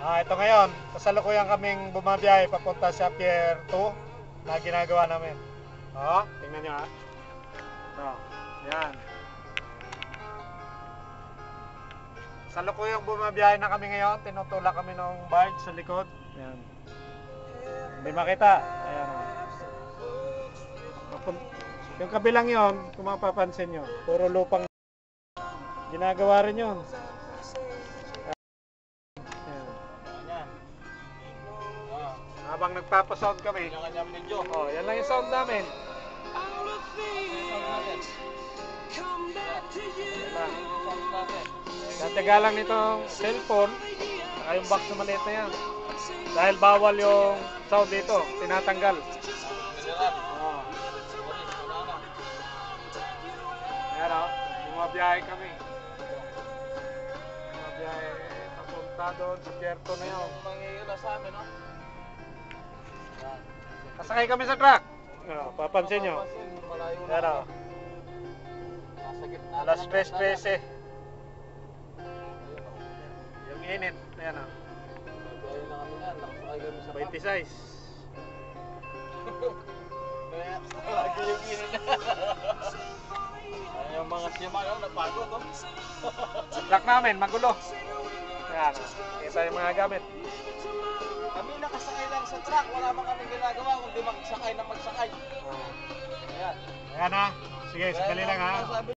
Ito ngayon, kasalukuyan kaming bumabiyahe papunta sa Pier 2 na ginagawa namin. Tingnan nyo ha. Yan. Kasalukuyang bumabiyahe na kami ngayon, tinutulak kami ng barge sa likod. Yan. Hindi makita. Ayan. Yung kabilang yon, kung mapapansin nyo, puro lupang ginagawa rin yun. Habang nagpapasound kami. Yan lang yung sound namin. Tataga lang nitong cellphone, saka yung box na maliit na yan. Dahil bawal yung sound dito, tinatanggal. Ayan o, bumabiyahe kami. Bumabiyahe papunta doon sa Pier 2 na yun. Mangyayala sa amin, no? Kasakay kami sa truck. Papansin nyo. Ayan o. Alas 3:13. Yung init. Ayan o. 26. Lagi yung init. Yung mga siyama yun, napagod, no? Truck namin, magulo. Ayan o. Kita yung mga gamit. Kami nakasakay lang sa truck, wala man kami ginagawa kundi magsakay na magsakay. Ayan ha. Sige, sakali lang ha.